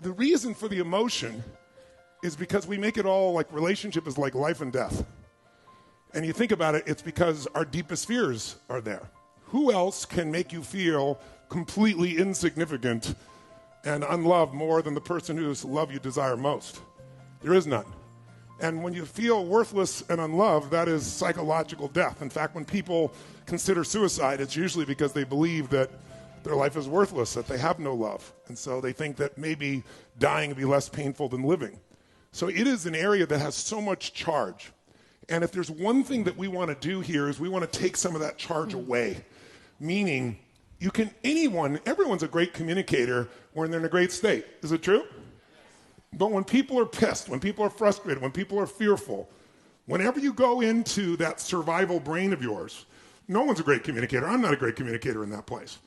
The reason for the emotion is because we make it all like relationship is like life and death. And you think about it, it's because our deepest fears are there. Who else can make you feel completely insignificant and unloved more than the person whose love you desire most? There is none. And when you feel worthless and unloved, that is psychological death. In fact, when people consider suicide, it's usually because they believe that their life is worthless, that they have no love. And so they think that maybe dying would be less painful than living. So it is an area that has so much charge. And if there's one thing that we want to do here is we want to take some of that charge away. Meaning, everyone's a great communicator when they're in a great state. Is it true? But when people are pissed, when people are frustrated, when people are fearful, whenever you go into that survival brain of yours, no one's a great communicator. I'm not a great communicator in that place.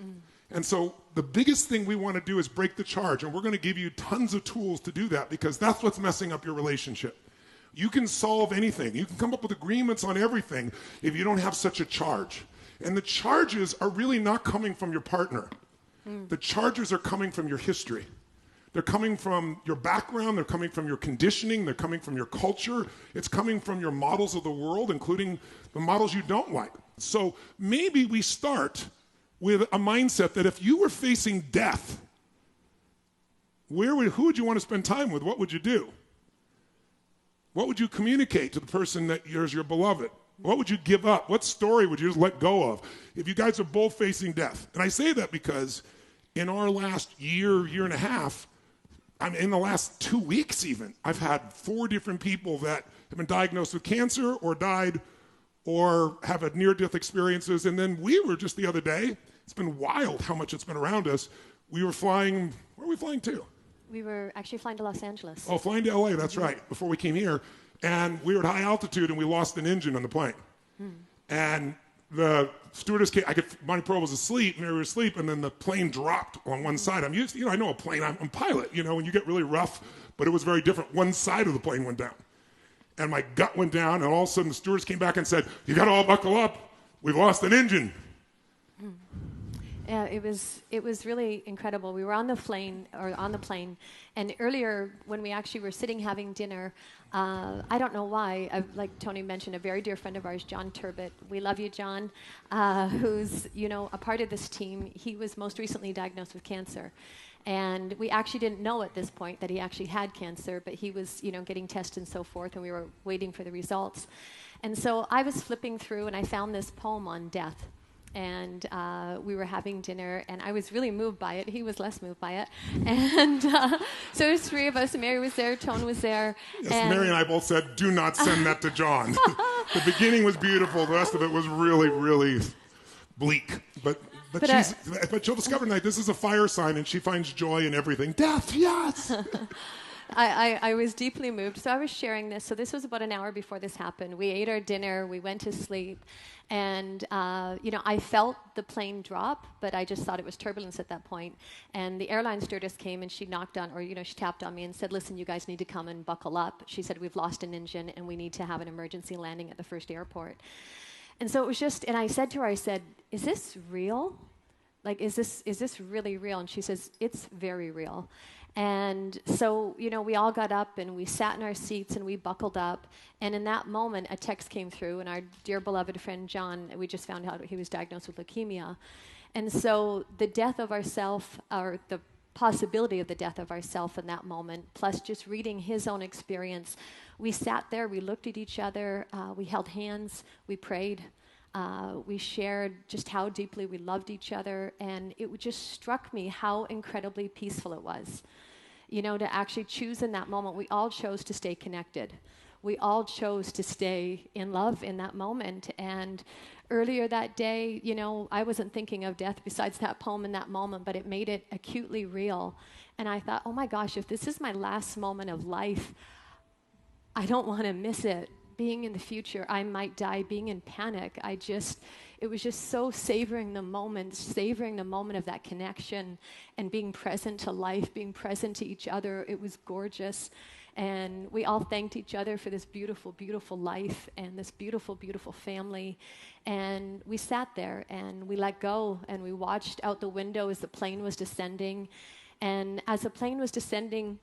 And so the biggest thing we want to do is break the charge, and we're going to give you tons of tools to do that because that's what's messing up your relationship. You can solve anything. You can come up with agreements on everything if you don't have such a charge. And the charges are really not coming from your partner. The charges are coming from your history. They're coming from your background. They're coming from your conditioning. They're coming from your culture. It's coming from your models of the world, including the models you don't like. So maybe we start with a mindset that if you were facing death, who would you want to spend time with? What would you do? What would you communicate to the person that is your beloved? What would you give up? What story would you just let go of if you guys are both facing death? And I say that because in our last year and a half, in the last 2 weeks even, I've had 4 different people that have been diagnosed with cancer or died or have had near-death experiences. And then we were just the other day, it's been wild how much it's been around us. We were flying, where are we flying to? We were actually flying to Los Angeles. Oh, flying to LA, that's right, before we came here. And we were at high altitude and we lost an engine on the plane. And the stewardess came, Bonnie Pearl was asleep, Mary was asleep, and then the plane dropped on one side. I'm used to, I know a plane, I'm a pilot, when you get really rough, but it was very different. One side of the plane went down. And my gut went down, and all of a sudden the stewardess came back and said, "You got to all buckle up. We've lost an engine." Yeah, it was really incredible. We were on the plane, and earlier when we actually were sitting having dinner, I don't know why, like Tony mentioned, a very dear friend of ours, John Turbot. We love you, John, who's a part of this team. He was most recently diagnosed with cancer. And we actually didn't know at this point that he actually had cancer, but he was, getting tested and so forth, and we were waiting for the results. And so I was flipping through, and I found this poem on death. And we were having dinner, and I was really moved by it. He was less moved by it. And so it was 3 of us. Mary was there, Tone was there. Yes, Mary and I both said, "Do not send that to John." The beginning was beautiful. The rest of it was really, really bleak. But she'll discover tonight this is a fire sign, and she finds joy in everything. Death, yes. I was deeply moved. So I was sharing this. So this was about an hour before this happened. We ate our dinner. We went to sleep. And, I felt the plane drop, but I just thought it was turbulence at that point. And the airline stewardess came, and she knocked on, or, she tapped on me and said, "Listen, you guys need to come and buckle up." She said, "We've lost an engine, and we need to have an emergency landing at the first airport." And so it was just, and I said to her, "Is this real? Like, is this really real?" And she says, "It's very real." And so, we all got up and we sat in our seats and we buckled up. And in that moment, a text came through, and our dear beloved friend John, we just found out he was diagnosed with leukemia. And so the death of ourself, or the possibility of the death of ourself in that moment, plus just reading his own experience, we sat there, we looked at each other, we held hands, we prayed. We shared just how deeply we loved each other, and it just struck me how incredibly peaceful it was. To actually choose in that moment, we all chose to stay connected. We all chose to stay in love in that moment. And earlier that day, I wasn't thinking of death besides that poem in that moment, but it made it acutely real. And I thought, oh my gosh, if this is my last moment of life, I don't want to miss it. Being in the future, I might die, being in panic. It was just so savoring the moment of that connection and being present to life, being present to each other. It was gorgeous. And we all thanked each other for this beautiful, beautiful life and this beautiful, beautiful family. And we sat there and we let go and we watched out the window as the plane was descending. And as the plane was descending,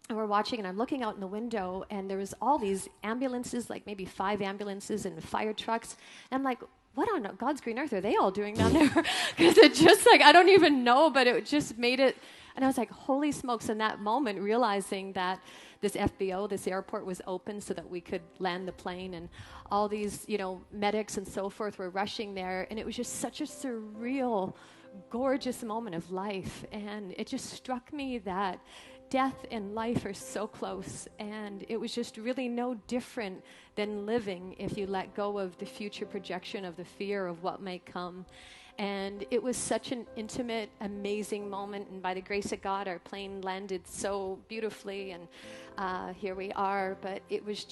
and we're watching, and I'm looking out in the window, and there was all these ambulances, like maybe 5 ambulances and fire trucks. And I'm like, what on God's green earth are they all doing down there? Because it just like, I don't even know, but it just made it. And I was like, holy smokes, in that moment, realizing that this FBO, this airport was open so that we could land the plane, and all these, medics and so forth were rushing there. And it was just such a surreal, gorgeous moment of life. And it just struck me that death and life are so close, and it was just really no different than living if you let go of the future projection of the fear of what may come. And it was such an intimate, amazing moment, and by the grace of God, our plane landed so beautifully, and here we are. But it was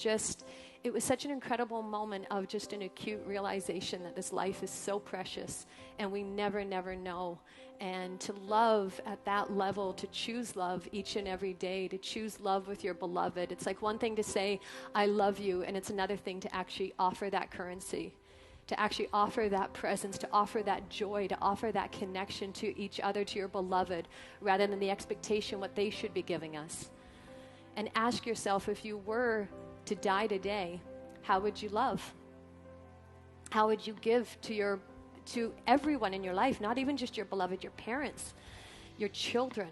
such an incredible moment of just an acute realization that this life is so precious, and we never, never know. And to love at that level, to choose love each and every day, to choose love with your beloved. It's like one thing to say, I love you, and it's another thing to actually offer that currency, to actually offer that presence, to offer that joy, to offer that connection to each other, to your beloved, rather than the expectation what they should be giving us. And ask yourself, if you were to die today, how would you love? How would you give to everyone in your life, not even just your beloved, your parents, your children,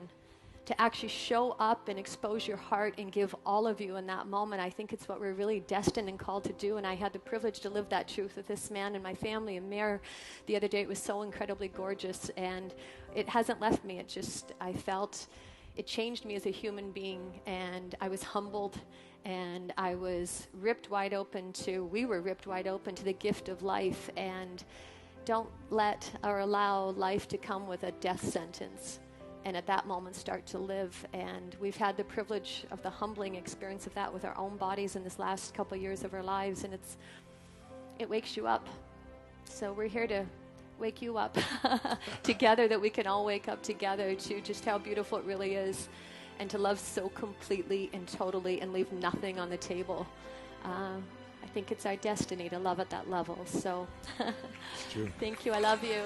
to actually show up and expose your heart and give all of you in that moment? I think it's what we're really destined and called to do, and I had the privilege to live that truth with this man and my family and Mayor the other day. It was so incredibly gorgeous, and it hasn't left me. I felt it changed me as a human being, and I was humbled, and we were ripped wide open to the gift of life. And don't let or allow life to come with a death sentence, and at that moment start to live. And we've had the privilege of the humbling experience of that with our own bodies in this last couple of years of our lives, and it wakes you up. So we're here to wake you up together, that we can all wake up together to just how beautiful it really is, and to love so completely and totally and leave nothing on the table. I think it's our destiny to love at that level. So thank you. I love you.